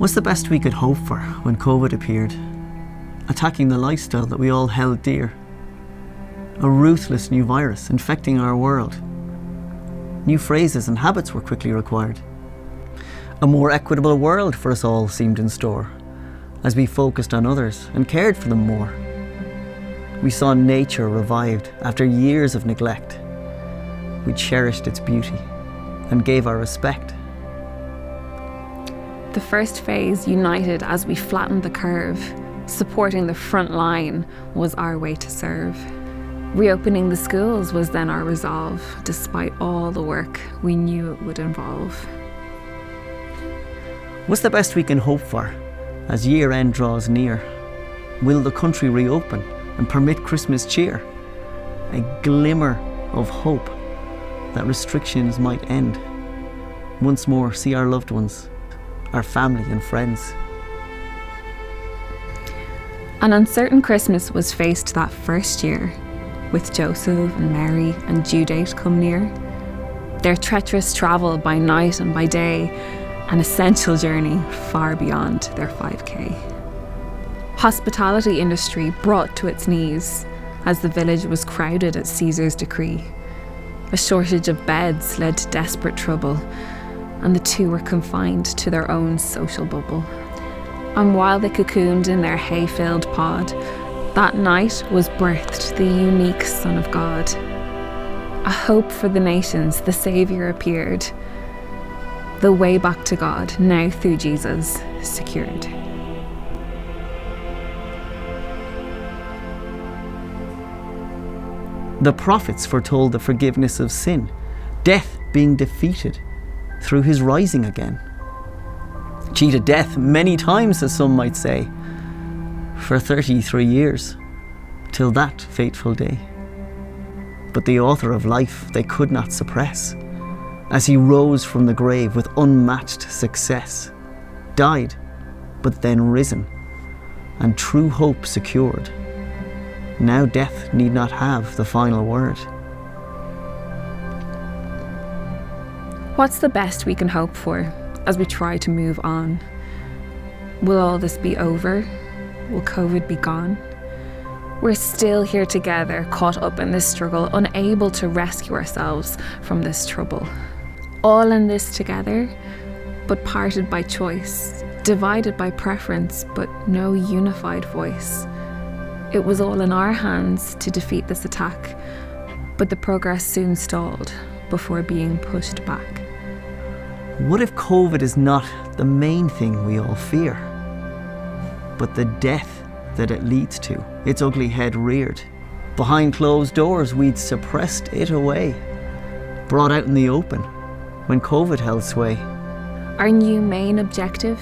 What's the best we could hope for when COVID appeared? Attacking the lifestyle that we all held dear. A ruthless new virus infecting our world. New phrases and habits were quickly required. A more equitable world for us all seemed in store, as we focused on others and cared for them more. We saw nature revived after years of neglect. We cherished its beauty and gave our respect. The first phase united as we flattened the curve. Supporting the front line was our way to serve. Reopening the schools was then our resolve, despite all the work we knew it would involve. What's the best we can hope for as year end draws near? Will the country reopen and permit Christmas cheer? A glimmer of hope that restrictions might end. Once more see our loved ones, our family and friends. An uncertain Christmas was faced that first year, with Joseph and Mary and due date come near. Their treacherous travel by night and by day, an essential journey far beyond their 5K. Hospitality industry brought to its knees as the village was crowded at Caesar's decree. A shortage of beds led to desperate trouble, and the two were confined to their own social bubble. And while they cocooned in their hay-filled pod, that night was birthed the unique Son of God. A hope for the nations, the Saviour appeared. The way back to God, now through Jesus, secured. The prophets foretold the forgiveness of sin, death being defeated through his rising again. Cheated death many times, as some might say, for 33 years, till that fateful day. But the author of life they could not suppress, as he rose from the grave with unmatched success, died, but then risen, and true hope secured. Now death need not have the final word. What's the best we can hope for as we try to move on? Will all this be over? Will COVID be gone? We're still here together, caught up in this struggle, unable to rescue ourselves from this trouble. All in this together, but parted by choice, divided by preference, but no unified voice. It was all in our hands to defeat this attack, but the progress soon stalled before being pushed back. What if COVID is not the main thing we all fear, but the death that it leads to, its ugly head reared? Behind closed doors we'd suppressed it away, brought out in the open when COVID held sway. Our new main objective?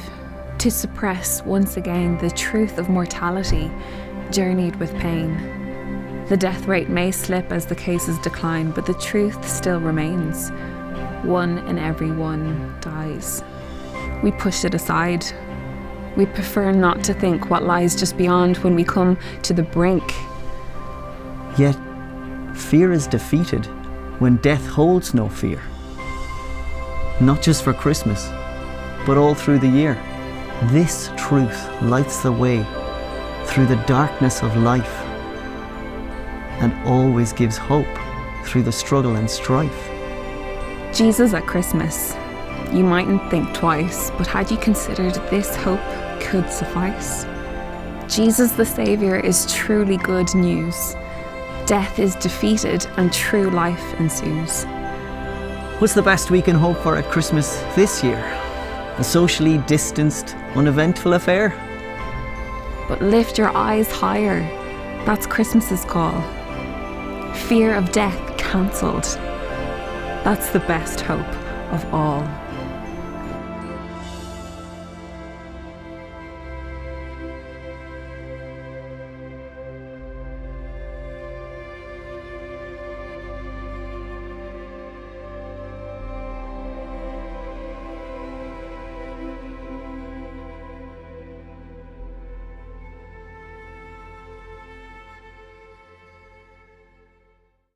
To suppress once again the truth of mortality, journeyed with pain. The death rate may slip as the cases decline, but the truth still remains. 1 in every 1 dies. We push it aside. We prefer not to think what lies just beyond when we come to the brink. Yet, fear is defeated when death holds no fear. Not just for Christmas, but all through the year. This truth lights the way through the darkness of life and always gives hope through the struggle and strife. Jesus at Christmas. You mightn't think twice, but had you considered this hope could suffice? Jesus the Saviour is truly good news. Death is defeated and true life ensues. What's the best we can hope for at Christmas this year? A socially distanced, uneventful affair? But lift your eyes higher. That's Christmas's call. Fear of death cancelled. That's the best hope of all.